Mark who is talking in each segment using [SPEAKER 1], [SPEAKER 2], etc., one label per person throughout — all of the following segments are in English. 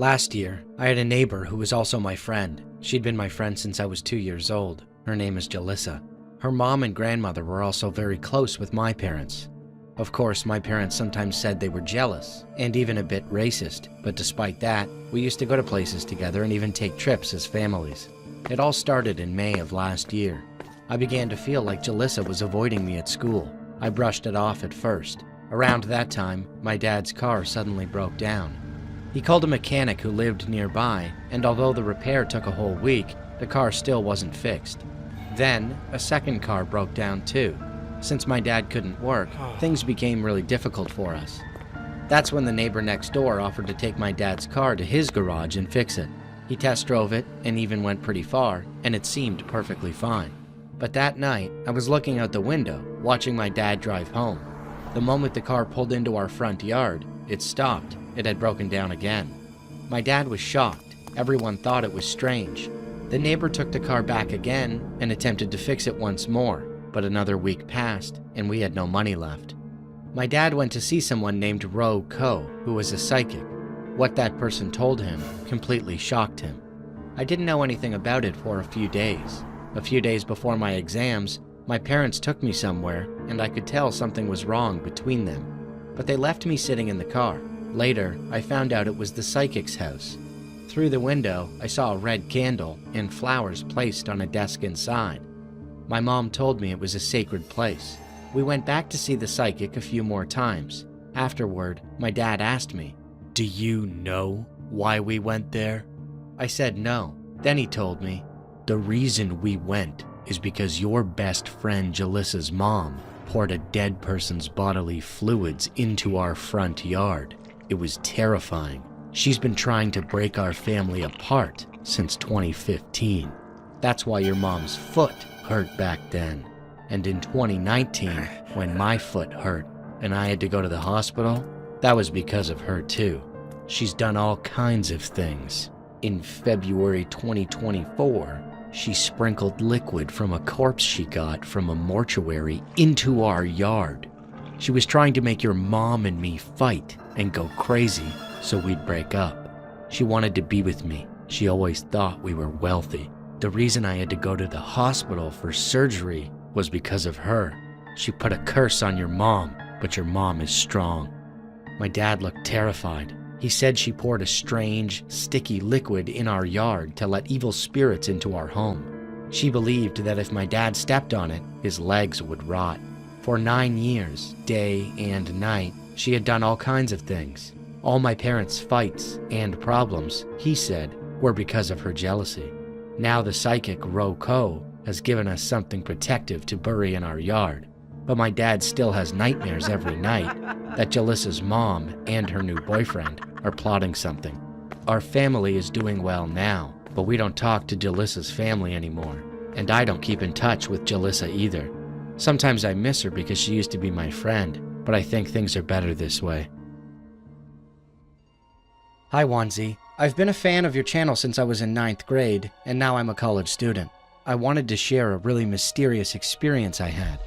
[SPEAKER 1] Last year, I had a neighbor who was also my friend. She'd been my friend since I was 2 years old. Her name is Jalissa. Her mom and grandmother were also very close with my parents. Of course, my parents sometimes said they were jealous and even a bit racist, but despite that, we used to go to places together and even take trips as families. It all started in May of last year. I began to feel like Jalissa was avoiding me at school. I brushed it off at first. Around that time, my dad's car suddenly broke down. He called a mechanic who lived nearby, and although the repair took a whole week, the car still wasn't fixed. Then, a second car broke down too. Since my dad couldn't work, things became really difficult for us. That's when the neighbor next door offered to take my dad's car to his garage and fix it. He test drove it and even went pretty far, and it seemed perfectly fine. But that night, I was looking out the window, watching my dad drive home. The moment the car pulled into our front yard, it stopped. It had broken down again. My dad was shocked. Everyone thought it was strange. The neighbor took the car back again and attempted to fix it once more, but another week passed and we had no money left. My dad went to see someone named Ro Ko, who was a psychic. What that person told him completely shocked him. I didn't know anything about it for a few days. A few days before my exams, my parents took me somewhere and I could tell something was wrong between them. But they left me sitting in the car. Later, I found out it was the psychic's house. Through the window, I saw a red candle and flowers placed on a desk inside. My mom told me it was a sacred place. We went back to see the psychic a few more times. Afterward, my dad asked me, "Do you know why we went there?" I said no. Then he told me, "The reason we went is because your best friend Jalissa's mom poured a dead person's bodily fluids into our front yard. It was terrifying. She's been trying to break our family apart since 2015. That's why your mom's foot hurt back then. And in 2019, when my foot hurt and I had to go to the hospital, that was because of her too. She's done all kinds of things. In February 2024, she sprinkled liquid from a corpse she got from a mortuary into our yard. She was trying to make your mom and me fight and go crazy so we'd break up. She wanted to be with me. She always thought we were wealthy. The reason I had to go to the hospital for surgery was because of her. She put a curse on your mom, but your mom is strong." My dad looked terrified. He said she poured a strange, sticky liquid in our yard to let evil spirits into our home. She believed that if my dad stepped on it, his legs would rot. For 9 years, day and night, she had done all kinds of things. All my parents' fights and problems, he said, were because of her jealousy. Now the psychic Ro Ko has given us something protective to bury in our yard, but my dad still has nightmares every night that Jalissa's mom and her new boyfriend are plotting something. Our family is doing well now, but we don't talk to Jalissa's family anymore, and I don't keep in touch with Jalissa either. Sometimes I miss her because she used to be my friend, but I think things are better this way. Hi Wanzi, I've been a fan of your channel since I was in 9th grade, and now I'm a college student. I wanted to share a really mysterious experience I had.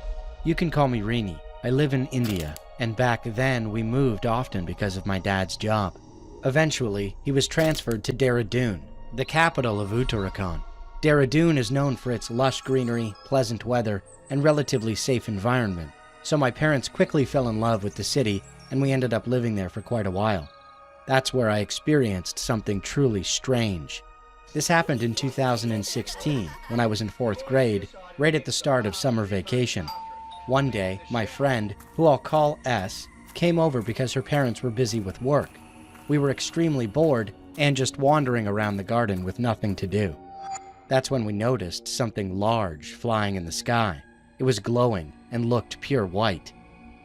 [SPEAKER 1] You can call me Rini. I live in India, and back then we moved often because of my dad's job. Eventually, he was transferred to Dehradun, the capital of Uttarakhand. Dehradun is known for its lush greenery, pleasant weather, and relatively safe environment, so my parents quickly fell in love with the city, and we ended up living there for quite a while. That's where I experienced something truly strange. This happened in 2016, when I was in 4th grade, right at the start of summer vacation. One day, my friend, who I'll call S, came over because her parents were busy with work. We were extremely bored and just wandering around the garden with nothing to do. That's when we noticed something large flying in the sky. It was glowing and looked pure white.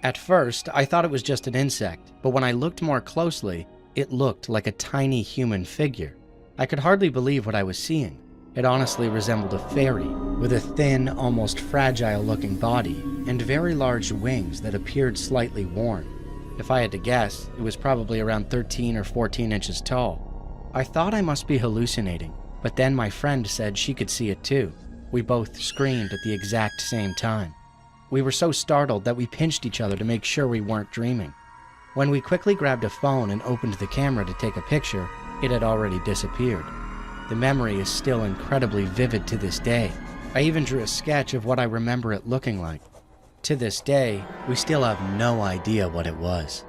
[SPEAKER 1] At first, I thought it was just an insect, but when I looked more closely, it looked like a tiny human figure. I could hardly believe what I was seeing. It honestly resembled a fairy, with a thin, almost fragile-looking body and very large wings that appeared slightly worn. If I had to guess, it was probably around 13 or 14 inches tall. I thought I must be hallucinating, but then my friend said she could see it too. We both screamed at the exact same time. We were so startled that we pinched each other to make sure we weren't dreaming. When we quickly grabbed a phone and opened the camera to take a picture, It had already disappeared. The memory is still incredibly vivid to this day. I even drew a sketch of what I remember it looking like. To this day, we still have no idea what it was.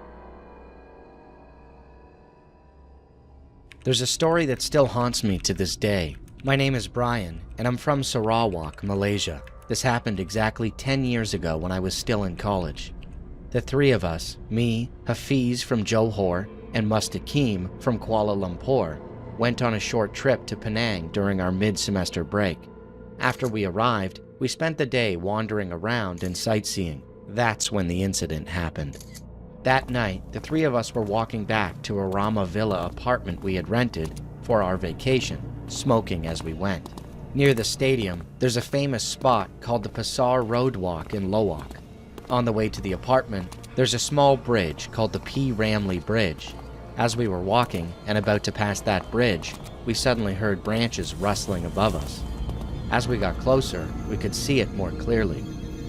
[SPEAKER 1] There's a story that still haunts me to this day. My name is Brian, and I'm from Sarawak, Malaysia. This happened exactly 10 years ago when I was still in college. The three of us, me, Hafiz from Johor, and Mustaqim from Kuala Lumpur, went on a short trip to Penang during our mid-semester break. After we arrived, we spent the day wandering around and sightseeing. That's when the incident happened. That night, the three of us were walking back to a Rama Villa apartment we had rented for our vacation, smoking as we went. Near the stadium, there's a famous spot called the Pasar Road Walk in Lowak. On the way to the apartment, there's a small bridge called the P. Ramlee Bridge. As we were walking and about to pass that bridge, we suddenly heard branches rustling above us. As we got closer, we could see it more clearly.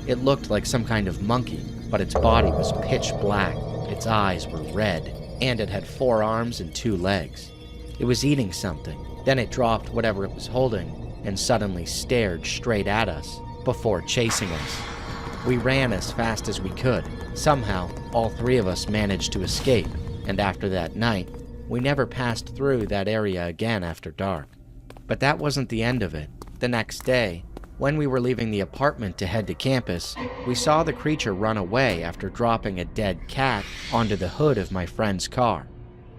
[SPEAKER 1] It looked like some kind of monkey, but its body was pitch black, its eyes were red, and it had 4 arms and 2 legs. It was eating something, then it dropped whatever it was holding and suddenly stared straight at us before chasing us. We ran as fast as we could. Somehow, all 3 of us managed to escape, and after that night, we never passed through that area again after dark. But that wasn't the end of it. The next day, when we were leaving the apartment to head to campus, we saw the creature run away after dropping a dead cat onto the hood of my friend's car.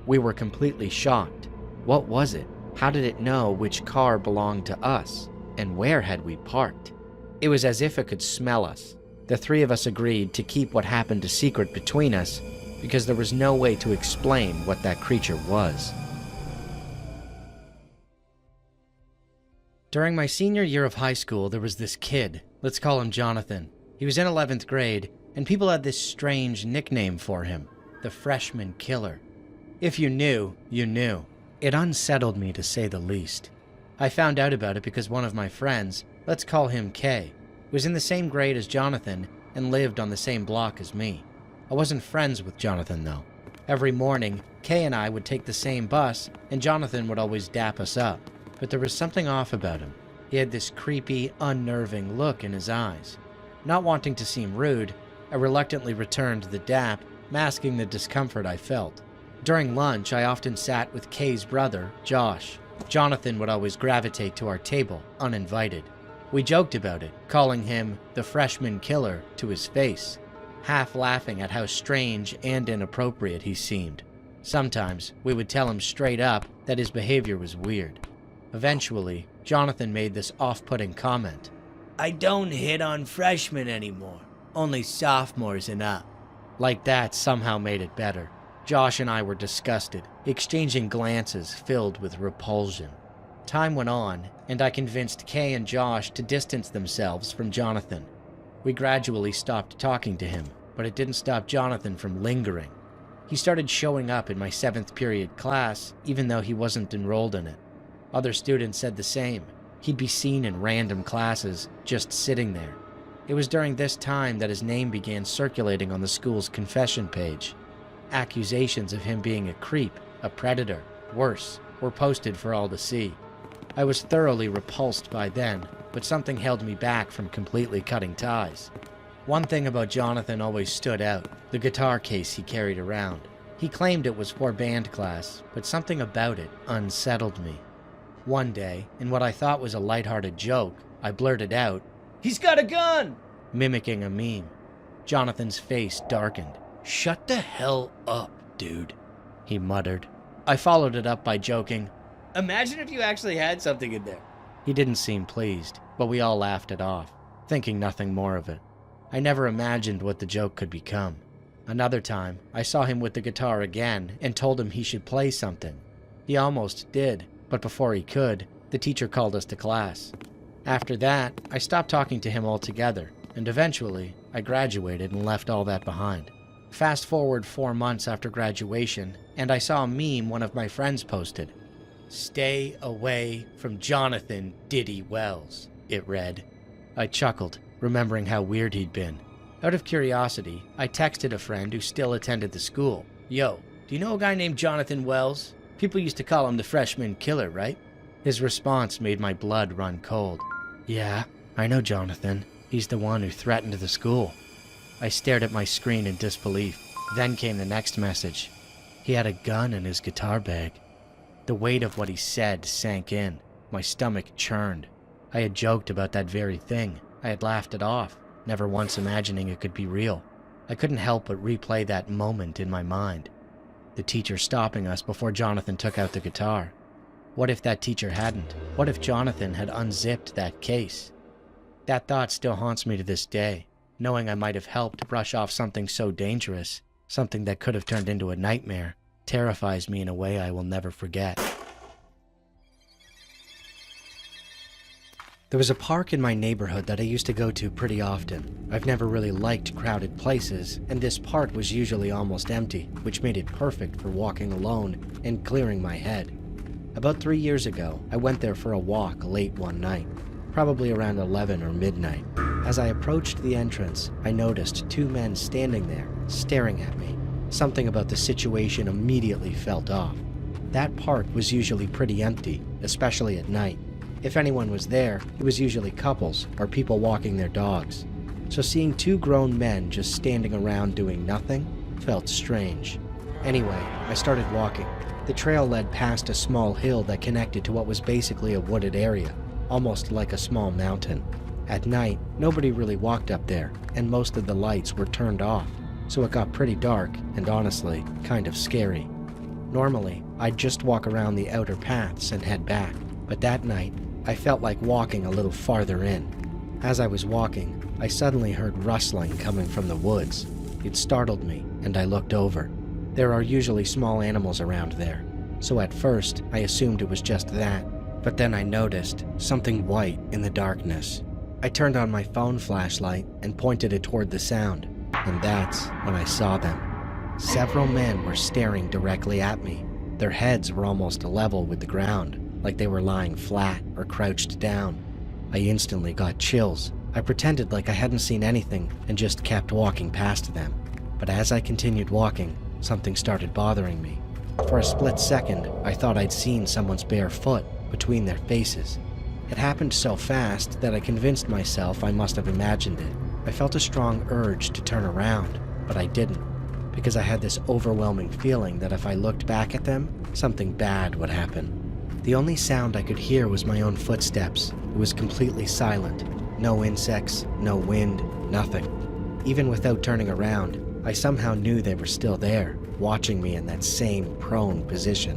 [SPEAKER 1] We were completely shocked. What was it? How did it know which car belonged to us? And where had we parked? It was as if it could smell us. The 3 of us agreed to keep what happened a secret between us because there was no way to explain what that creature was. During my senior year of high school, there was this kid. Let's call him Jonathan. He was in 11th grade, and people had this strange nickname for him, the Freshman Killer. If you knew, you knew. It unsettled me, to say the least. I found out about it because one of my friends, let's call him Kay, was in the same grade as Jonathan and lived on the same block as me. I wasn't friends with Jonathan, though. Every morning, Kay and I would take the same bus, and Jonathan would always dap us up. But there was something off about him. He had this creepy, unnerving look in his eyes. Not wanting to seem rude, I reluctantly returned the dap, masking the discomfort I felt. During lunch, I often sat with Kay's brother, Josh. Jonathan would always gravitate to our table, uninvited. We joked about it, calling him the Freshman Killer to his face, half laughing at how strange and inappropriate he seemed. Sometimes, we would tell him straight up that his behavior was weird. Eventually, Jonathan made this off-putting comment. "I don't hit on freshmen anymore, only sophomores and up." Like that somehow made it better. Josh and I were disgusted, exchanging glances filled with repulsion. Time went on, and I convinced Kay and Josh to distance themselves from Jonathan. We gradually stopped talking to him, but it didn't stop Jonathan from lingering. He started showing up in my 7th period class, even though he wasn't enrolled in it. Other students said the same. He'd be seen in random classes, just sitting there. It was during this time that his name began circulating on the school's confession page. Accusations of him being a creep, a predator, worse, were posted for all to see. I was thoroughly repulsed by then, but something held me back from completely cutting ties. One thing about Jonathan always stood out, the guitar case he carried around. He claimed it was for band class, but something about it unsettled me. One day, in what I thought was a lighthearted joke, I blurted out, "He's got a gun!" mimicking a meme. Jonathan's face darkened. "Shut the hell up, dude," he muttered. I followed it up by joking, "Imagine if you actually had something in there." He didn't seem pleased, but we all laughed it off, thinking nothing more of it. I never imagined what the joke could become. Another time, I saw him with the guitar again and told him he should play something. He almost did, but before he could, the teacher called us to class. After that, I stopped talking to him altogether, and eventually, I graduated and left all that behind. Fast forward 4 months after graduation, and I saw a meme one of my friends posted. "Stay away from Jonathan Diddy Wells," it read. I chuckled, remembering how weird he'd been. Out of curiosity, I texted a friend who still attended the school. "Yo, do you know a guy named Jonathan Wells? People used to call him the freshman killer, right? His response made my blood run cold. Yeah, I know Jonathan. He's the one who threatened the school. I stared at my screen in disbelief. Then came the next message. He had a gun in his guitar bag. The weight of what he said sank in. My stomach churned. I had joked about that very thing. I had laughed it off, never once imagining it could be real. I couldn't help but replay that moment in my mind. The teacher stopping us before Jonathan took out the guitar. What if that teacher hadn't? What if Jonathan had unzipped that case? That thought still haunts me to this day, knowing I might have helped brush off something so dangerous, something that could have turned into a nightmare, terrifies me in a way I will never forget. There was a park in my neighborhood that I used to go to pretty often. I've never really liked crowded places, and this part was usually almost empty, which made it perfect for walking alone and clearing my head. About 3 years ago, I went there for a walk late one night, probably around 11 or midnight. As I approached the entrance, I noticed 2 men standing there, staring at me. Something about the situation immediately felt off. That park was usually pretty empty, especially at night. If anyone was there, it was usually couples or people walking their dogs. So seeing 2 grown men just standing around doing nothing felt strange. Anyway, I started walking. The trail led past a small hill that connected to what was basically a wooded area, almost like a small mountain. At night, nobody really walked up there, and most of the lights were turned off, so it got pretty dark and honestly, kind of scary. Normally, I'd just walk around the outer paths and head back, but that night, I felt like walking a little farther in. As I was walking, I suddenly heard rustling coming from the woods. It startled me, and I looked over. There are usually small animals around there, so at first I assumed it was just that, but then I noticed something white in the darkness. I turned on my phone flashlight and pointed it toward the sound, and that's when I saw them. Several men were staring directly at me. Their heads were almost level with the ground, like they were lying flat or crouched down. I instantly got chills. I pretended like I hadn't seen anything and just kept walking past them. But as I continued walking, something started bothering me. For a split second, I thought I'd seen someone's bare foot between their faces. It happened so fast that I convinced myself I must have imagined it. I felt a strong urge to turn around, but I didn't, because I had this overwhelming feeling that if I looked back at them, something bad would happen. The only sound I could hear was my own footsteps. It was completely silent. No insects, no wind, nothing. Even without turning around, I somehow knew they were still there, watching me in that same prone position.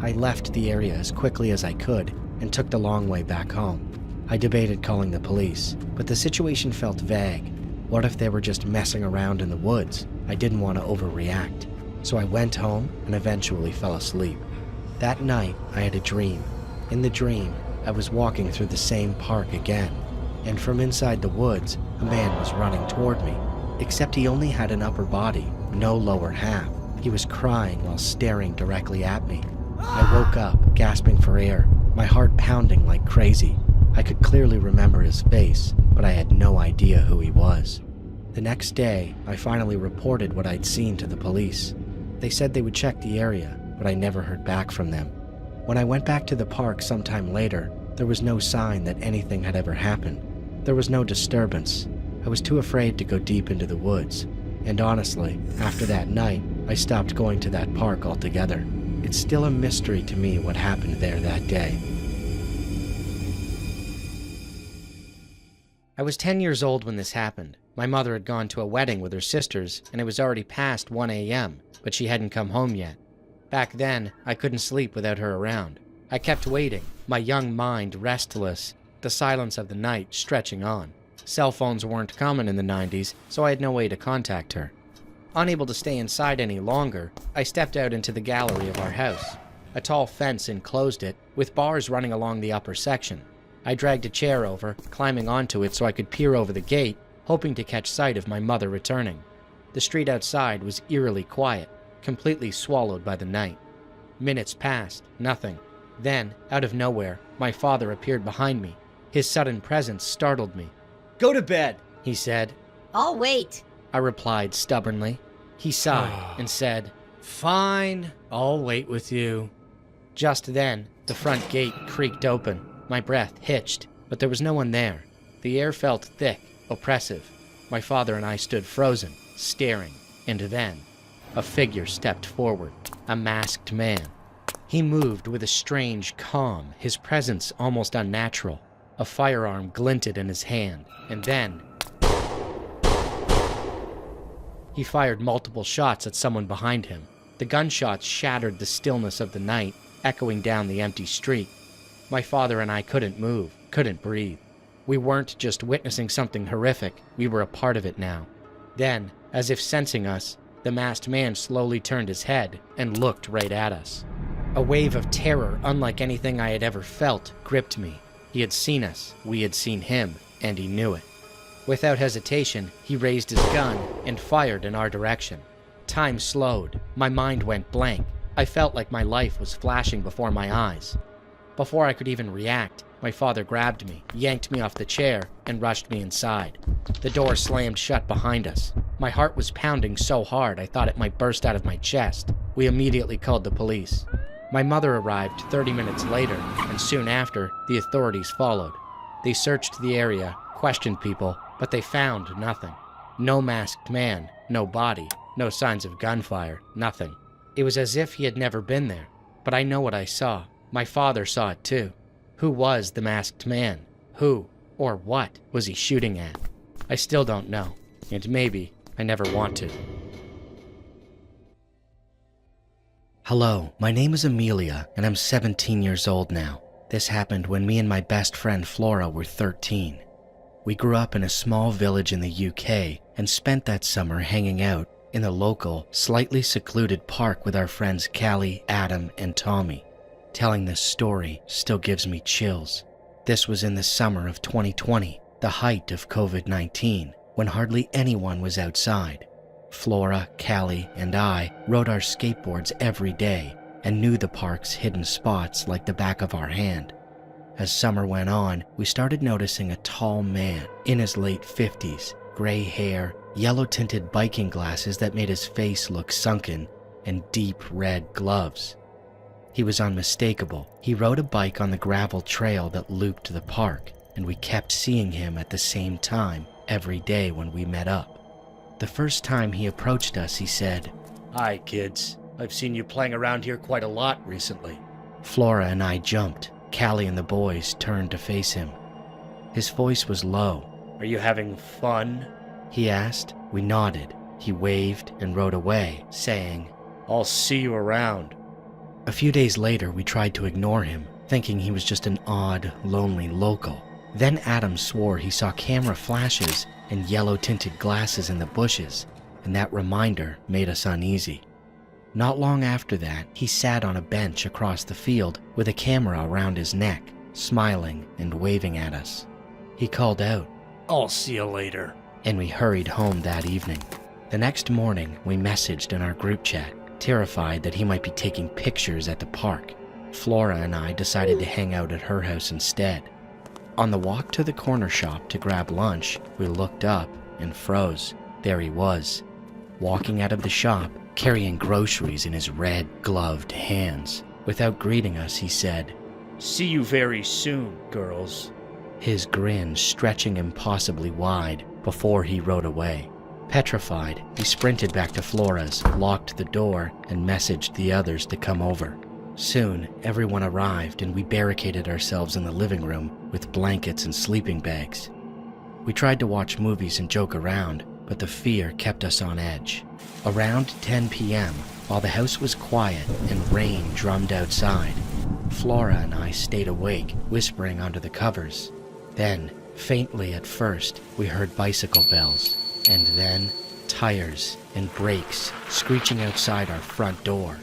[SPEAKER 1] I left the area as quickly as I could and took the long way back home. I debated calling the police, but the situation felt vague. What if they were just messing around in the woods? I didn't want to overreact. So I went home and eventually fell asleep. That night, I had a dream. In the dream, I was walking through the same park again, and from inside the woods, a man was running toward me, except he only had an upper body, no lower half. He was crying while staring directly at me. I woke up, gasping for air, my heart pounding like crazy. I could clearly remember his face, but I had no idea who he was. The next day, I finally reported what I'd seen to the police. They said they would check the area, but I never heard back from them. When I went back to the park sometime later, there was no sign that anything had ever happened. There was no disturbance. I was too afraid to go deep into the woods. And honestly, after that night, I stopped going to that park altogether. It's still a mystery to me what happened there that day. I was 10 years old when this happened. My mother had gone to a wedding with her sisters, and it was already past 1 a.m., but she hadn't come home yet. Back then, I couldn't sleep without her around. I kept waiting, my young mind restless, the silence of the night stretching on. Cell phones weren't common in the 90s, so I had no way to contact her. Unable to stay inside any longer, I stepped out into the gallery of our house. A tall fence enclosed it, with bars running along the upper section. I dragged a chair over, climbing onto it so I could peer over the gate, hoping to catch sight of my mother returning. The street outside was eerily quiet, completely swallowed by the night. Minutes passed, nothing. Then, out of nowhere, my father appeared behind me. His sudden presence startled me. "Go to bed," he said.
[SPEAKER 2] "I'll wait,"
[SPEAKER 1] I replied stubbornly. He sighed and said, "Fine, I'll wait with you." Just then, the front gate creaked open. My breath hitched, but there was no one there. The air felt thick, oppressive. My father and I stood frozen, staring, and then a figure stepped forward, a masked man. He moved with a strange calm, his presence almost unnatural. A firearm glinted in his hand, and then he fired multiple shots at someone behind him. The gunshots shattered the stillness of the night, echoing down the empty street. My father and I couldn't move, couldn't breathe. We weren't just witnessing something horrific, we were a part of it now. Then, as if sensing us, the masked man slowly turned his head and looked right at us. A wave of terror unlike anything I had ever felt gripped me. He had seen us, we had seen him, and he knew it. Without hesitation, he raised his gun and fired in our direction. Time slowed. My mind went blank. I felt like my life was flashing before my eyes. Before I could even react, my father grabbed me, yanked me off the chair, and rushed me inside. The door slammed shut behind us. My heart was pounding so hard I thought it might burst out of my chest. We immediately called the police. My mother arrived 30 minutes later, and soon after, the authorities followed. They searched the area, questioned people, but they found nothing. No masked man, no body, no signs of gunfire, nothing. It was as if he had never been there, but I know what I saw. My father saw it too. Who was the masked man? Who, or what, was he shooting at? I still don't know, and maybe I never want to. Hello, my name is Amelia, and I'm 17 years old now. This happened when me and my best friend Flora were 13. We grew up in a small village in the UK and spent that summer hanging out in the local, slightly secluded park with our friends Callie, Adam, and Tommy. Telling this story still gives me chills. This was in the summer of 2020, the height of COVID-19, when hardly anyone was outside. Flora, Callie, and I rode our skateboards every day and knew the park's hidden spots like the back of our hand. As summer went on, we started noticing a tall man in his late 50s, gray hair, yellow-tinted biking glasses that made his face look sunken, and deep red gloves. He was unmistakable. He rode a bike on the gravel trail that looped the park, and we kept seeing him at the same time every day when we met up. The first time he approached us, he said, "Hi, kids. I've seen you playing around here quite a lot recently." Flora and I jumped. Callie and the boys turned to face him. His voice was low. "Are you having fun?" he asked. We nodded. He waved and rode away, saying, "I'll see you around." A few days later, we tried to ignore him, thinking he was just an odd, lonely local. Then Adam swore he saw camera flashes and yellow-tinted glasses in the bushes, and that reminder made us uneasy. Not long after that, he sat on a bench across the field with a camera around his neck, smiling and waving at us. He called out, "I'll see you later," and we hurried home that evening. The next morning, we messaged in our group chat, terrified that he might be taking pictures at the park. Flora and I decided to hang out at her house instead. On the walk to the corner shop to grab lunch, we looked up and froze. There he was, walking out of the shop, carrying groceries in his red, gloved hands. Without greeting us, he said, "See you very soon, girls." His grin stretching impossibly wide before he rode away. Petrified, he sprinted back to Flora's, locked the door, and messaged the others to come over. Soon, everyone arrived and we barricaded ourselves in the living room with blankets and sleeping bags. We tried to watch movies and joke around, but the fear kept us on edge. Around 10 p.m., while the house was quiet and rain drummed outside, Flora and I stayed awake, whispering under the covers. Then, faintly at first, we heard bicycle bells, and then tires and brakes screeching outside our front door.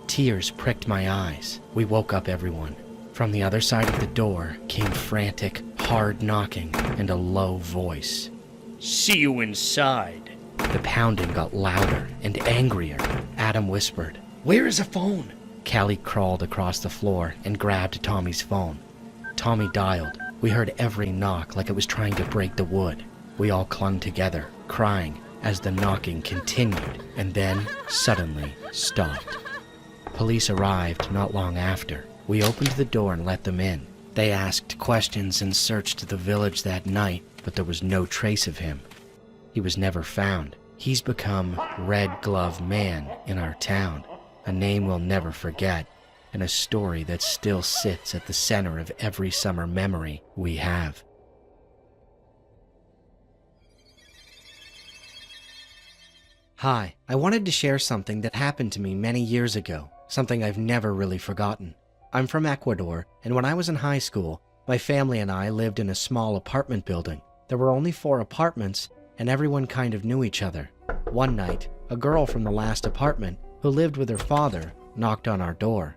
[SPEAKER 1] Tears pricked my eyes. We woke up everyone. From the other side of the door came frantic, hard knocking and a low voice. "See you inside." The pounding got louder and angrier. Adam whispered, "Where is a phone?" Callie crawled across the floor and grabbed Tommy's phone. Tommy dialed. We heard every knock like it was trying to break the wood. We all clung together, crying as the knocking continued and then suddenly stopped. Police arrived not long after. We opened the door and let them in. They asked questions and searched the village that night, but there was no trace of him. He was never found. He's become Red Glove Man in our town, a name we'll never forget, and a story that still sits at the center of every summer memory we have. Hi, I wanted to share something that happened to me many years ago, something I've never really forgotten. I'm from Ecuador, and when I was in high school, my family and I lived in a small apartment building. There were only 4 apartments, and everyone kind of knew each other. One night, a girl from the last apartment, who lived with her father, knocked on our door.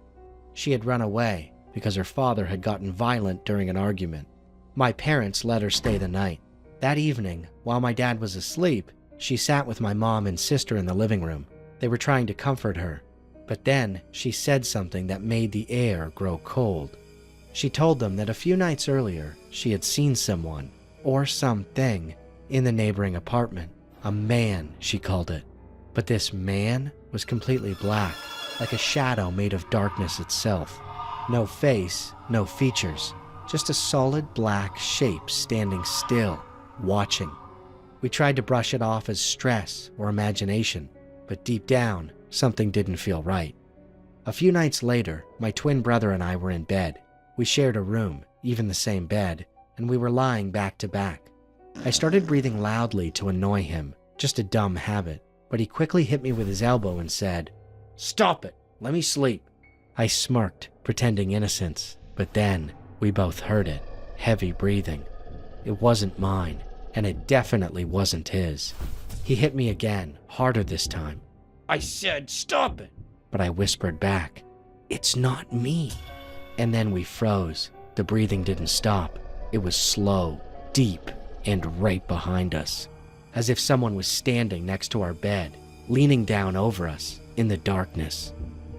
[SPEAKER 1] She had run away because her father had gotten violent during an argument. My parents let her stay the night. That evening, while my dad was asleep, she sat with my mom and sister in the living room. They were trying to comfort her, but then she said something that made the air grow cold. She told them that a few nights earlier, she had seen someone, or something, in the neighboring apartment. A man, she called it. But this man was completely black, like a shadow made of darkness itself. No face, no features, just a solid black shape standing still, watching. We tried to brush it off as stress or imagination, but deep down, something didn't feel right. A few nights later, my twin brother and I were in bed. We shared a room, even the same bed, and we were lying back to back. I started breathing loudly to annoy him, just a dumb habit, but he quickly hit me with his elbow and said, "Stop it, let me sleep." I smirked, pretending innocence, but then we both heard it, heavy breathing. It wasn't mine, and it definitely wasn't his. He hit me again, harder this time. "I said stop it," but I whispered back, "It's not me." And then we froze. The breathing didn't stop. It was slow, deep, and right behind us, as if someone was standing next to our bed, leaning down over us in the darkness.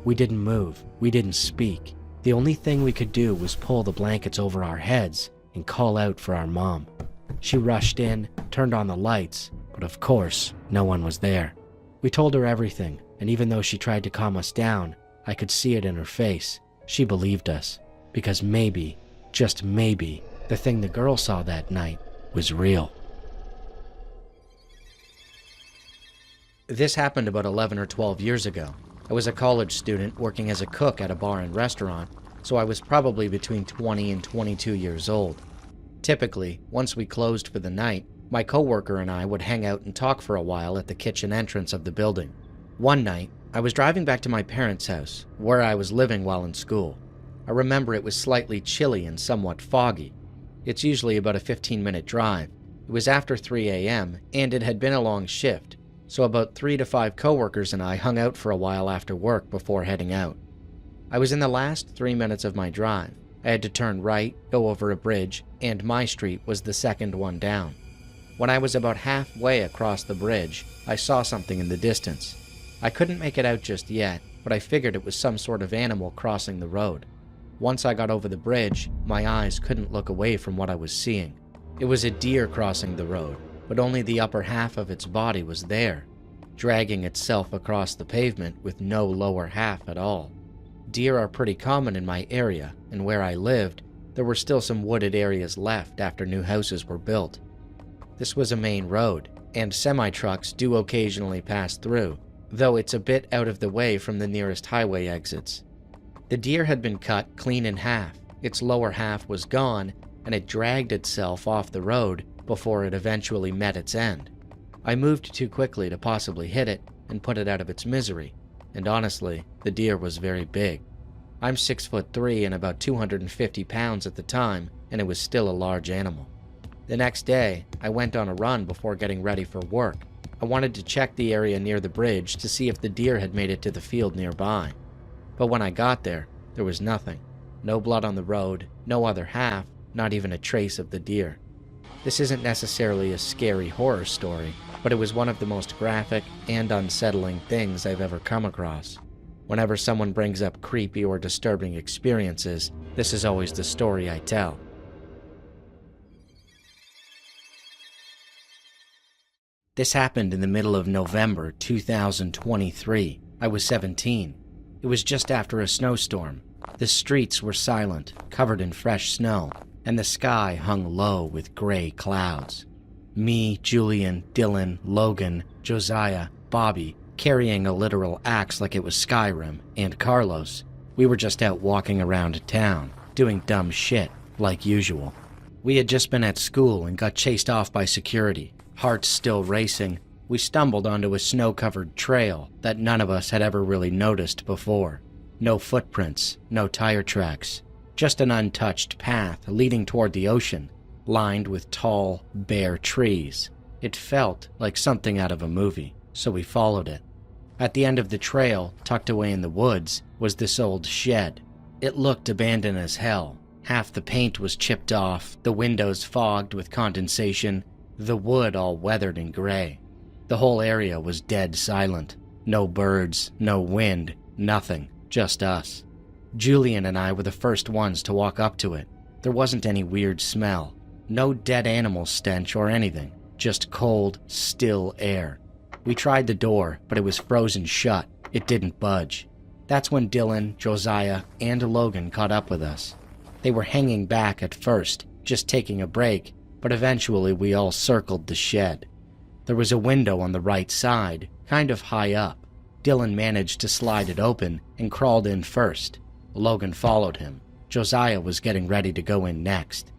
[SPEAKER 1] We didn't move. We didn't speak. The only thing we could do was pull the blankets over our heads and call out for our mom. She rushed in, turned on the lights, but of course, no one was there. We told her everything, and even though she tried to calm us down, I could see it in her face. She believed us, because maybe, just maybe, the thing the girl saw that night was real. This happened about 11 or 12 years ago. I was a college student working as a cook at a bar and restaurant, so I was probably between 20 and 22 years old. Typically, once we closed for the night, my coworker and I would hang out and talk for a while at the kitchen entrance of the building. One night, I was driving back to my parents' house, where I was living while in school. I remember it was slightly chilly and somewhat foggy. It's usually about a 15-minute drive. It was after 3 a.m., and it had been a long shift, so about 3 to 5 coworkers and I hung out for a while after work before heading out. I was in the last 3 minutes of my drive. I had to turn right, go over a bridge, and my street was the second one down. When I was about halfway across the bridge, I saw something in the distance. I couldn't make it out just yet, but I figured it was some sort of animal crossing the road. Once I got over the bridge, my eyes couldn't look away from what I was seeing. It was a deer crossing the road, but only the upper half of its body was there, dragging itself across the pavement with no lower half at all. Deer are pretty common in my area, and where I lived, there were still some wooded areas left after new houses were built. This was a main road, and semi-trucks do occasionally pass through, though it's a bit out of the way from the nearest highway exits. The deer had been cut clean in half, its lower half was gone, and it dragged itself off the road before it eventually met its end. I moved too quickly to possibly hit it and put it out of its misery, and honestly, the deer was very big. I'm 6'3" and about 250 pounds at the time, and it was still a large animal. The next day, I went on a run before getting ready for work. I wanted to check the area near the bridge to see if the deer had made it to the field nearby. But when I got there was nothing. No blood on the road, no other half, not even a trace of the deer. This isn't necessarily a scary horror story, but it was one of the most graphic and unsettling things I've ever come across. Whenever someone brings up creepy or disturbing experiences, this is always the story I tell. This happened in the middle of November 2023. I was 17. It was just after a snowstorm. The streets were silent, covered in fresh snow, and the sky hung low with gray clouds. Me, Julian, Dylan, Logan, Josiah, Bobby, carrying a literal axe like it was Skyrim, and Carlos, we were just out walking around town, doing dumb shit, like usual. We had just been at school and got chased off by security. Hearts still racing, we stumbled onto a snow-covered trail that none of us had ever really noticed before. No footprints, no tire tracks, just an untouched path leading toward the ocean, lined with tall, bare trees. It felt like something out of a movie, so we followed it. At the end of the trail, tucked away in the woods, was this old shed. It looked abandoned as hell. Half the paint was chipped off, the windows fogged with condensation, the wood all weathered and gray. The whole area was dead silent. No birds, no wind, nothing, just us. Julian and I were the first ones to walk up to it. There wasn't any weird smell. No dead animal stench or anything. Just cold, still air. We tried the door, but it was frozen shut. It didn't budge. That's when Dylan, Josiah, and Logan caught up with us. They were hanging back at first, just taking a break, but eventually we all circled the shed. There was a window on the right side, kind of high up. Dylan managed to slide it open and crawled in first. Logan followed him. Josiah was getting ready to go in next.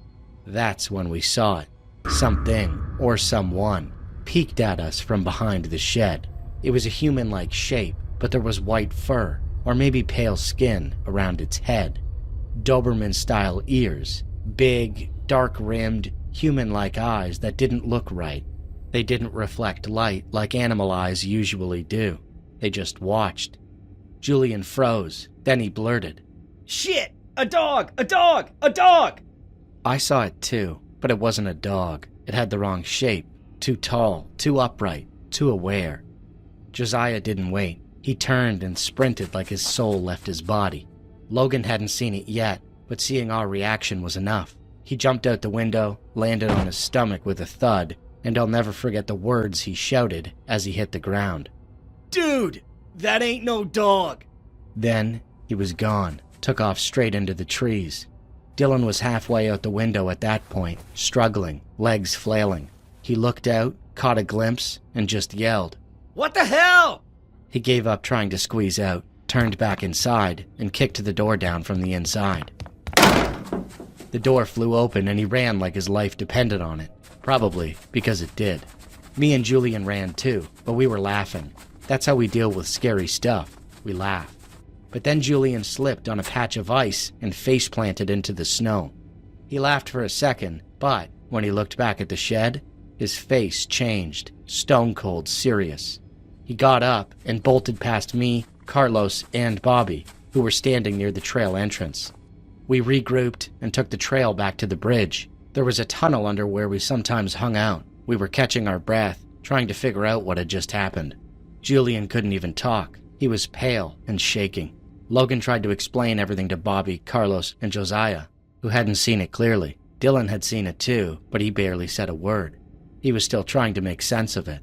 [SPEAKER 1] That's when we saw it. Something, or someone, peeked at us from behind the shed. It was a human-like shape, but there was white fur, or maybe pale skin, around its head. Doberman-style ears, big, dark-rimmed, human-like eyes that didn't look right. They didn't reflect light like animal eyes usually do. They just watched. Julian froze, then he blurted,
[SPEAKER 2] "Shit! A dog! A dog! A dog!"
[SPEAKER 1] I saw it too, but it wasn't a dog. It had the wrong shape. Too tall, too upright, too aware. Josiah didn't wait. He turned and sprinted like his soul left his body. Logan hadn't seen it yet, but seeing our reaction was enough. He jumped out the window, landed on his stomach with a thud, and I'll never forget the words he shouted as he hit the ground.
[SPEAKER 2] "Dude, that ain't no dog!"
[SPEAKER 1] Then he was gone, took off straight into the trees. Dylan was halfway out the window at that point, struggling, legs flailing. He looked out, caught a glimpse, and just yelled,
[SPEAKER 2] "What the hell?"
[SPEAKER 1] He gave up trying to squeeze out, turned back inside, and kicked the door down from the inside. The door flew open and he ran like his life depended on it. Probably because it did. Me and Julian ran too, but we were laughing. That's how we deal with scary stuff. We laugh. But then Julian slipped on a patch of ice and face-planted into the snow. He laughed for a second, but when he looked back at the shed, his face changed, stone-cold serious. He got up and bolted past me, Carlos, and Bobby, who were standing near the trail entrance. We regrouped and took the trail back to the bridge. There was a tunnel under where we sometimes hung out. We were catching our breath, trying to figure out what had just happened. Julian couldn't even talk. He was pale and shaking. Logan tried to explain everything to Bobby, Carlos, and Josiah, who hadn't seen it clearly. Dylan had seen it too, but he barely said a word. He was still trying to make sense of it.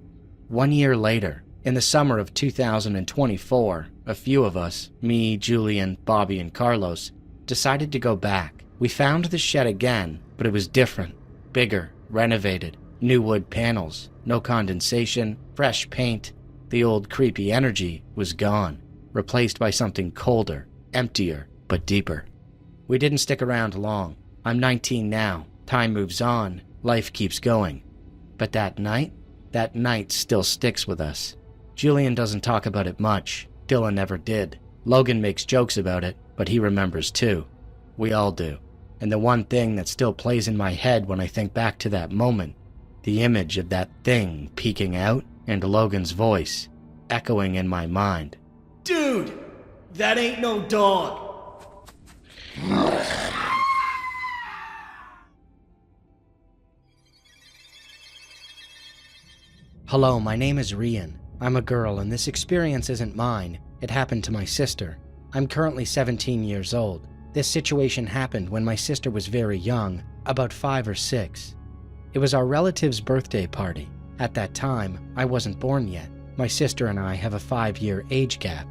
[SPEAKER 1] 1 year later, in the summer of 2024, a few of us, me, Julian, Bobby, and Carlos, decided to go back. We found the shed again, but it was different, bigger, renovated, new wood panels, no condensation, fresh paint. The old creepy energy was gone, replaced by something colder, emptier, but deeper. We didn't stick around long. I'm 19 now. Time moves on. Life keeps going. But that night still sticks with us. Julian doesn't talk about it much. Dylan never did. Logan makes jokes about it, but he remembers too. We all do. And the one thing that still plays in my head when I think back to that moment, the image of that thing peeking out and Logan's voice echoing in my mind.
[SPEAKER 2] "Dude, that ain't no dog!"
[SPEAKER 1] Hello, my name is Rian. I'm a girl and this experience isn't mine. It happened to my sister. I'm currently 17 years old. This situation happened when my sister was very young, about 5 or 6. It was our relative's birthday party. At that time, I wasn't born yet. My sister and I have a 5-year age gap.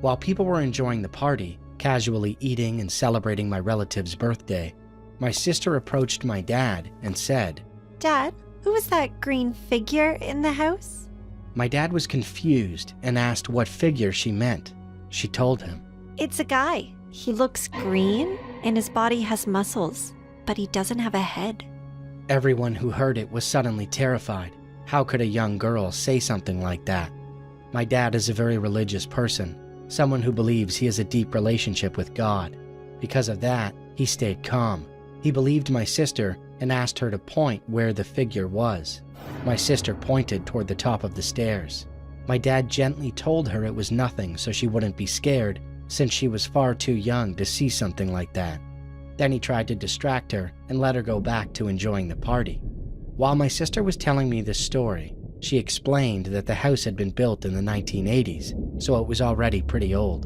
[SPEAKER 1] While people were enjoying the party, casually eating and celebrating my relative's birthday, my sister approached my dad and said,
[SPEAKER 3] "Dad, who was that green figure in the house?"
[SPEAKER 1] My dad was confused and asked what figure she meant. She told him,
[SPEAKER 3] "It's a guy. He looks green and his body has muscles, but he doesn't have a head."
[SPEAKER 1] Everyone who heard it was suddenly terrified. How could a young girl say something like that? My dad is a very religious person, someone who believes he has a deep relationship with God. Because of that, he stayed calm. He believed my sister and asked her to point where the figure was. My sister pointed toward the top of the stairs. My dad gently told her it was nothing so she wouldn't be scared, since she was far too young to see something like that. Then he tried to distract her and let her go back to enjoying the party. While my sister was telling me this story, she explained that the house had been built in the 1980s, so it was already pretty old.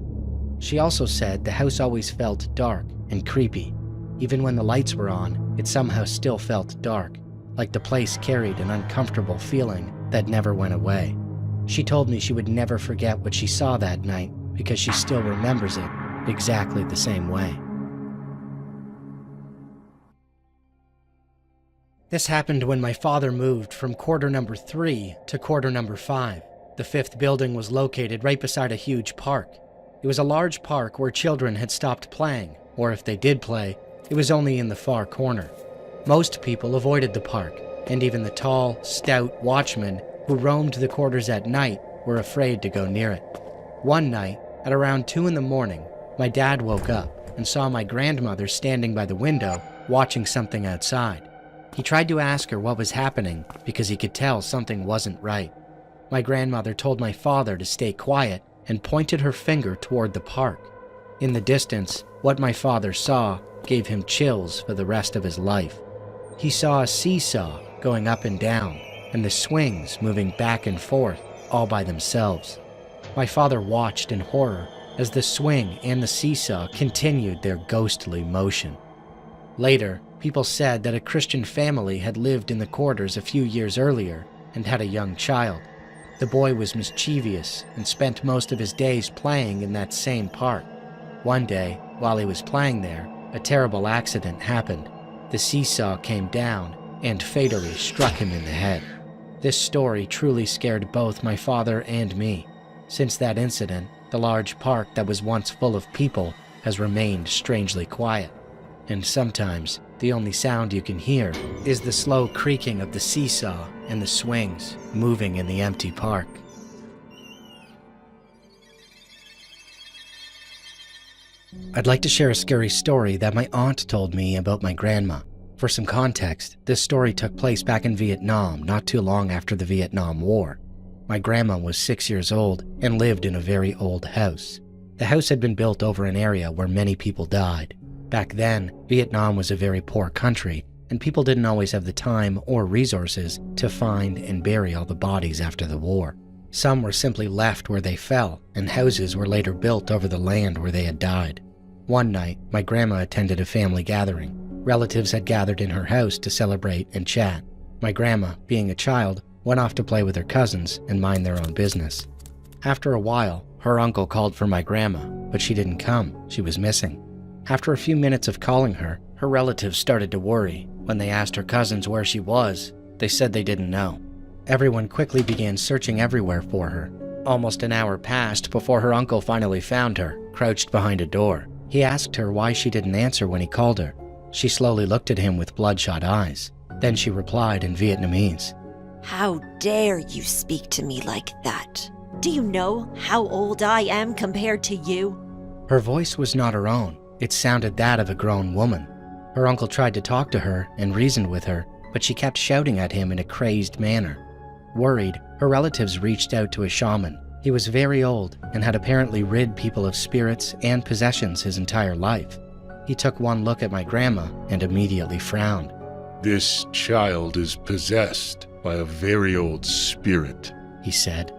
[SPEAKER 1] She also said the house always felt dark and creepy. Even when the lights were on, it somehow still felt dark, like the place carried an uncomfortable feeling that never went away. She told me she would never forget what she saw that night because she still remembers it exactly the same way. This happened when my father moved from quarter number 3 to quarter number 5. The 5th building was located right beside a huge park. It was a large park where children had stopped playing, or if they did play, it was only in the far corner. Most people avoided the park, and even the tall, stout watchmen who roamed the quarters at night were afraid to go near it. One night, at around 2 in the morning, my dad woke up and saw my grandmother standing by the window watching something outside. He tried to ask her what was happening because he could tell something wasn't right. My grandmother told my father to stay quiet and pointed her finger toward the park. In the distance, what my father saw gave him chills for the rest of his life. He saw a seesaw going up and down, and the swings moving back and forth all by themselves. My father watched in horror as the swing and the seesaw continued their ghostly motion. Later, people said that a Christian family had lived in the quarters a few years earlier and had a young child. The boy was mischievous and spent most of his days playing in that same park. One day, while he was playing there, a terrible accident happened. The seesaw came down and fatally struck him in the head. This story truly scared both my father and me. Since that incident, the large park that was once full of people has remained strangely quiet. And sometimes, the only sound you can hear is the slow creaking of the seesaw and the swings moving in the empty park. I'd like to share a scary story that my aunt told me about my grandma. For some context, this story took place back in Vietnam not too long after the Vietnam War. My grandma was 6 years old and lived in a very old house. The house had been built over an area where many people died. Back then, Vietnam was a very poor country, and people didn't always have the time or resources to find and bury all the bodies after the war. Some were simply left where they fell, and houses were later built over the land where they had died. One night, my grandma attended a family gathering. Relatives had gathered in her house to celebrate and chat. My grandma, being a child, went off to play with her cousins and mind their own business. After a while, her uncle called for my grandma, but she didn't come. She was missing. After a few minutes of calling her, her relatives started to worry. When they asked her cousins where she was, they said they didn't know. Everyone quickly began searching everywhere for her. Almost an hour passed before her uncle finally found her, crouched behind a door. He asked her why she didn't answer when he called her. She slowly looked at him with bloodshot eyes. Then she replied in Vietnamese,
[SPEAKER 3] "How dare you speak to me like that? Do you know how old I am compared to you?"
[SPEAKER 1] Her voice was not her own. It sounded that of a grown woman. Her uncle tried to talk to her and reasoned with her, but she kept shouting at him in a crazed manner. Worried, her relatives reached out to a shaman. He was very old and had apparently rid people of spirits and possessions his entire life. He took one look at my grandma and immediately frowned.
[SPEAKER 4] "This child is possessed by a very old spirit,"
[SPEAKER 1] he said.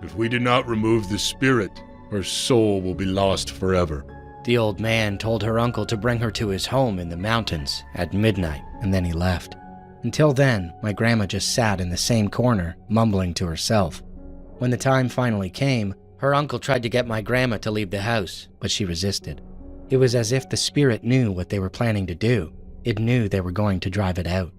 [SPEAKER 4] "If we do not remove the spirit, her soul will be lost forever."
[SPEAKER 1] The old man told her uncle to bring her to his home in the mountains at midnight, and then he left. Until then, my grandma just sat in the same corner, mumbling to herself. When the time finally came, Her uncle tried to get my grandma to leave the house, but she resisted. It was as if the spirit knew what they were planning to do. It knew they were going to drive it out.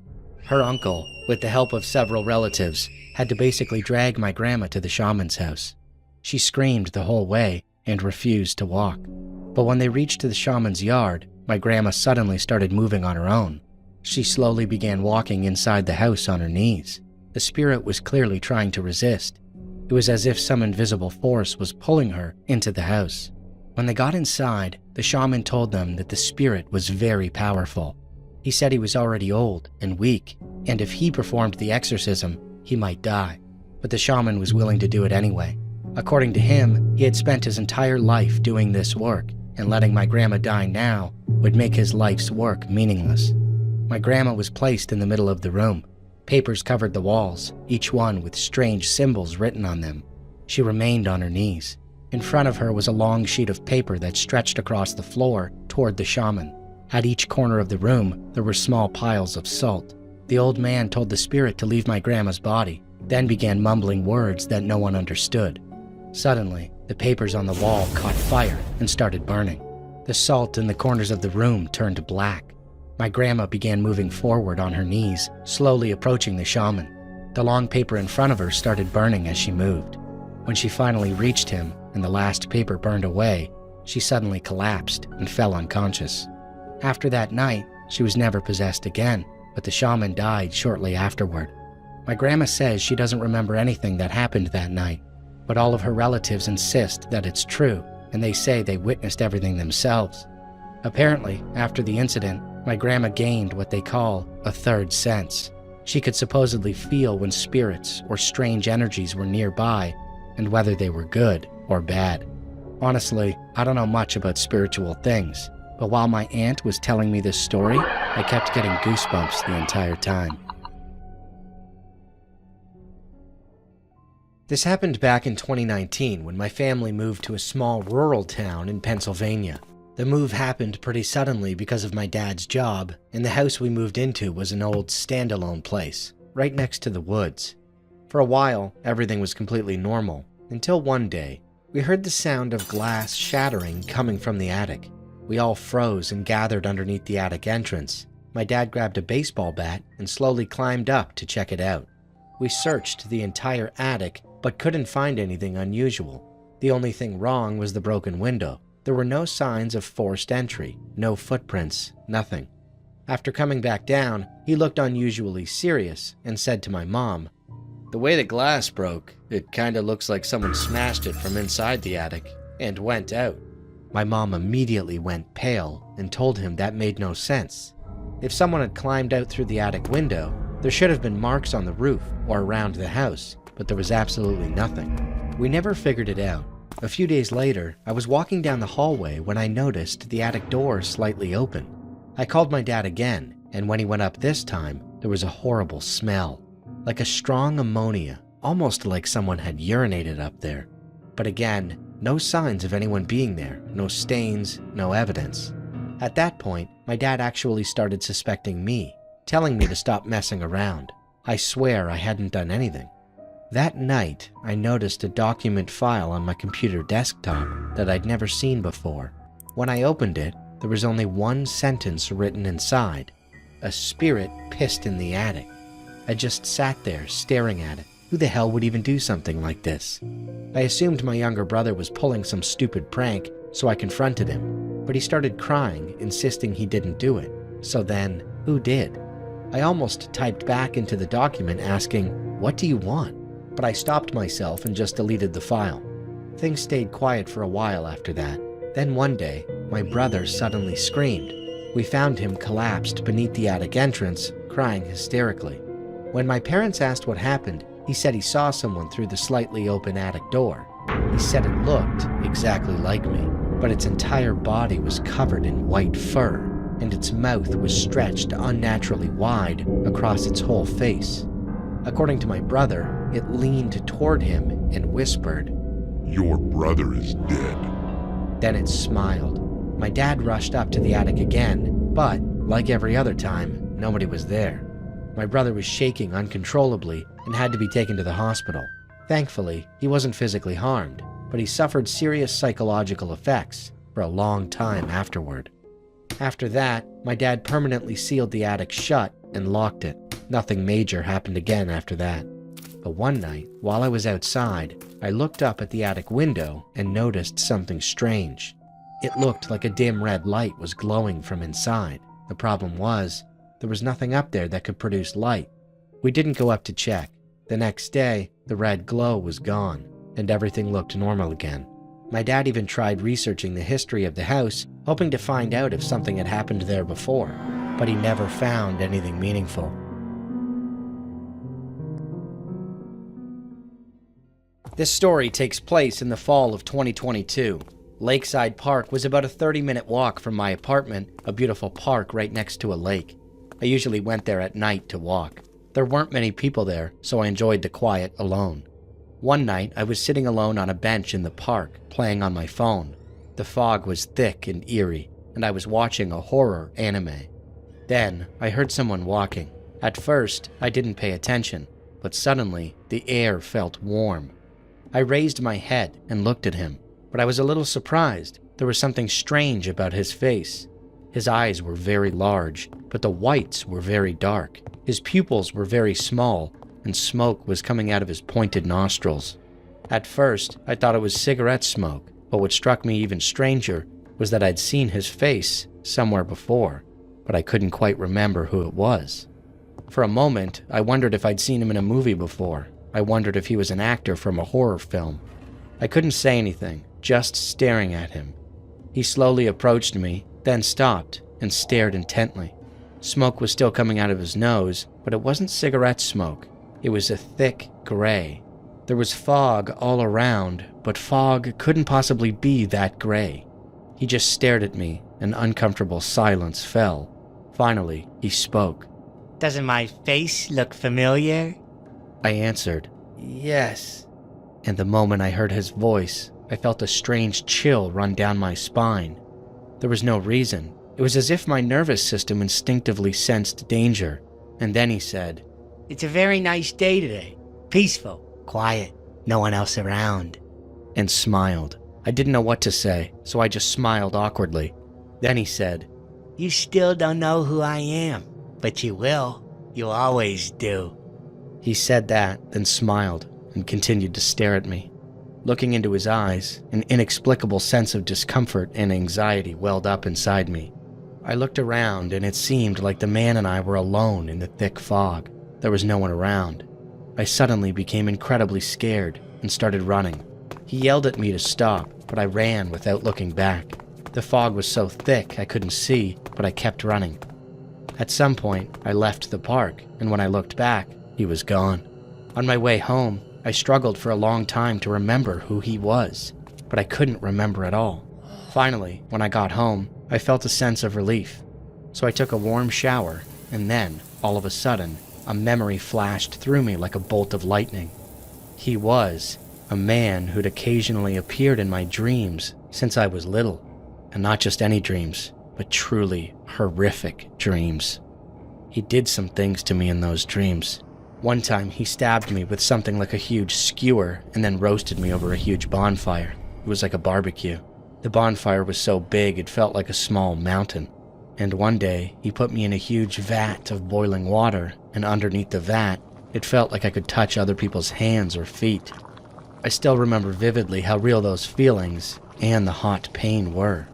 [SPEAKER 1] Her uncle, with the help of several relatives, had to basically drag my grandma to the shaman's house. She screamed the whole way and refused to walk. But when they reached the shaman's yard, my grandma suddenly started moving on her own. She slowly began walking inside the house on her knees. The spirit was clearly trying to resist. It was as if some invisible force was pulling her into the house. When they got inside, the shaman told them that the spirit was very powerful. He said he was already old and weak, and if he performed the exorcism, he might die. But the shaman was willing to do it anyway. According to him, he had spent his entire life doing this work, and letting my grandma die now would make his life's work meaningless. My grandma was placed in the middle of the room. Papers covered the walls, each one with strange symbols written on them. She remained on her knees. In front of her was a long sheet of paper that stretched across the floor toward the shaman. At each corner of the room, there were small piles of salt. The old man told the spirit to leave my grandma's body, then began mumbling words that no one understood. Suddenly, the papers on the wall caught fire and started burning. The salt in the corners of the room turned black. My grandma began moving forward on her knees, slowly approaching the shaman. The long paper in front of her started burning as she moved. When she finally reached him and the last paper burned away, she suddenly collapsed and fell unconscious. After that night, she was never possessed again, but the shaman died shortly afterward. My grandma says she doesn't remember anything that happened that night, but all of her relatives insist that it's true, and they say they witnessed everything themselves. Apparently, after the incident, my grandma gained what they call a third sense. She could supposedly feel when spirits or strange energies were nearby, and whether they were good or bad. Honestly, I don't know much about spiritual things, but while my aunt was telling me this story, I kept getting goosebumps the entire time. This happened back in 2019 when my family moved to a small rural town in Pennsylvania. The move happened pretty suddenly because of my dad's job, and the house we moved into was an old standalone place, right next to the woods. For a while, everything was completely normal, until one day, we heard the sound of glass shattering coming from the attic. We all froze and gathered underneath the attic entrance. My dad grabbed a baseball bat and slowly climbed up to check it out. We searched the entire attic, but couldn't find anything unusual. The only thing wrong was the broken window. There were no signs of forced entry, no footprints, nothing. After coming back down, he looked unusually serious and said to my mom, "The way the glass broke, it kinda looks like someone smashed it from inside the attic and went out." My mom immediately went pale and told him that made no sense. If someone had climbed out through the attic window, there should have been marks on the roof or around the house, but there was absolutely nothing. We never figured it out. A few days later, I was walking down the hallway when I noticed the attic door slightly open. I called my dad again, and when he went up this time, there was a horrible smell, like a strong ammonia, almost like someone had urinated up there. But again, no signs of anyone being there, no stains, no evidence. At that point, my dad actually started suspecting me, telling me to stop messing around. I swear I hadn't done anything. That night, I noticed a document file on my computer desktop that I'd never seen before. When I opened it, there was only one sentence written inside: "A spirit pissed in the attic." I just sat there staring at it. Who the hell would even do something like this? I assumed my younger brother was pulling some stupid prank, so I confronted him. But he started crying, insisting he didn't do it. So then, who did? I almost typed back into the document asking, "What do you want?" But I stopped myself and just deleted the file. Things stayed quiet for a while after that. Then one day, my brother suddenly screamed. We found him collapsed beneath the attic entrance, crying hysterically. When my parents asked what happened, he said he saw someone through the slightly open attic door. He said it looked exactly like me, but its entire body was covered in white fur, and its mouth was stretched unnaturally wide across its whole face. According to my brother, it leaned toward him and whispered,
[SPEAKER 4] "Your brother is dead."
[SPEAKER 1] Then it smiled. My dad rushed up to the attic again, but, like every other time, nobody was there. My brother was shaking uncontrollably and had to be taken to the hospital. Thankfully, he wasn't physically harmed. but he suffered serious psychological effects for a long time afterward. After that, my dad permanently sealed the attic shut and locked it. Nothing major happened again after that. But one night, while I was outside, I looked up at the attic window and noticed something strange. It looked like a dim red light was glowing from inside. The problem was, there was nothing up there that could produce light. We didn't go up to check. The next day, the red glow was gone, and everything looked normal again. My dad even tried researching the history of the house, hoping to find out if something had happened there before, but he never found anything meaningful. This story takes place in the fall of 2022. Lakeside Park was about a 30-minute walk from my apartment, a beautiful park right next to a lake. I usually went there at night to walk. There weren't many people there, so I enjoyed the quiet alone. One night, I was sitting alone on a bench in the park, playing on my phone. The fog was thick and eerie, and I was watching a horror anime. Then, I heard someone walking. At first, I didn't pay attention, but suddenly, the air felt warm. I raised my head and looked at him, but I was a little surprised. There was something strange about his face. His eyes were very large, but the whites were very dark. His pupils were very small, and smoke was coming out of his pointed nostrils. At first, I thought it was cigarette smoke, but what struck me even stranger was that I'd seen his face somewhere before, but I couldn't quite remember who it was. For a moment, I wondered if I'd seen him in a movie before. I wondered if he was an actor from a horror film. I couldn't say anything, just staring at him. He slowly approached me, then stopped and stared intently. Smoke was still coming out of his nose, but it wasn't cigarette smoke. It was a thick gray. There was fog all around, but fog couldn't possibly be that gray. He just stared at me, and uncomfortable silence fell. Finally, he spoke.
[SPEAKER 5] "Doesn't my face look familiar?"
[SPEAKER 1] I answered, "Yes." And the moment I heard his voice, I felt a strange chill run down my spine. There was no reason. It was as if my nervous system instinctively sensed danger. And then he said,
[SPEAKER 5] "It's a very nice day today. Peaceful, quiet, no one else around."
[SPEAKER 1] and smiled. I didn't know what to say, so I just smiled awkwardly. Then he said,
[SPEAKER 5] "You still don't know who I am, but you will. You always do."
[SPEAKER 1] He said that, then smiled and continued to stare at me. Looking into his eyes, an inexplicable sense of discomfort and anxiety welled up inside me. I looked around, and it seemed like the man and I were alone in the thick fog. There was no one around. I suddenly became incredibly scared and started running. He yelled at me to stop, but I ran without looking back. The fog was so thick I couldn't see, but I kept running. At some point, I left the park, and when I looked back, he was gone. On my way home, I struggled for a long time to remember who he was, but I couldn't remember at all. Finally, when I got home, I felt a sense of relief. So I took a warm shower, and then, all of a sudden, a memory flashed through me like a bolt of lightning. He was a man who'd occasionally appeared in my dreams since I was little, and not just any dreams, but truly horrific dreams. He did some things to me in those dreams. One time, he stabbed me with something like a huge skewer and then roasted me over a huge bonfire. It was like a barbecue. The bonfire was so big it felt like a small mountain. And one day, he put me in a huge vat of boiling water, and underneath the vat, it felt like I could touch other people's hands or feet. I still remember vividly how real those feelings and the hot pain were.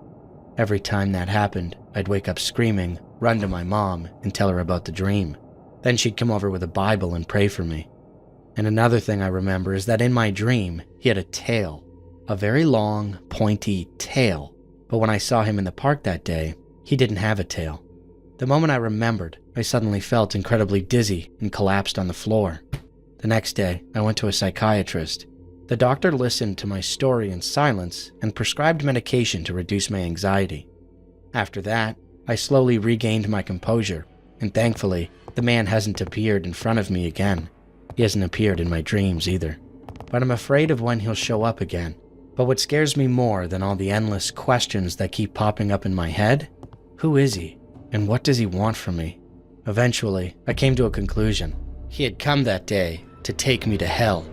[SPEAKER 1] Every time that happened, I'd wake up screaming, run to my mom, and tell her about the dream. Then she'd come over with a Bible and pray for me. And another thing I remember is that in my dream, he had a tail. A very long, pointy tail. But when I saw him in the park that day, he didn't have a tail. The moment I remembered, I suddenly felt incredibly dizzy and collapsed on the floor. The next day, I went to a psychiatrist. The doctor listened to my story in silence and prescribed medication to reduce my anxiety. After that, I slowly regained my composure, and thankfully, the man hasn't appeared in front of me again. He hasn't appeared in my dreams either. But I'm afraid of when he'll show up again. But what scares me more than all the endless questions that keep popping up in my head? Who is he? And what does he want from me? Eventually, I came to a conclusion. He had come that day to take me to hell.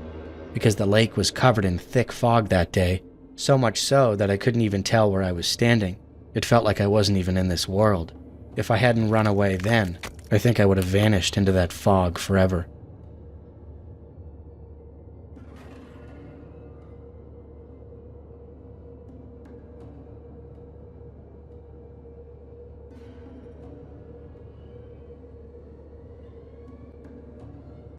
[SPEAKER 1] because the lake was covered in thick fog that day, so much so that I couldn't even tell where I was standing. It felt like I wasn't even in this world. If I hadn't run away then, I think I would have vanished into that fog forever.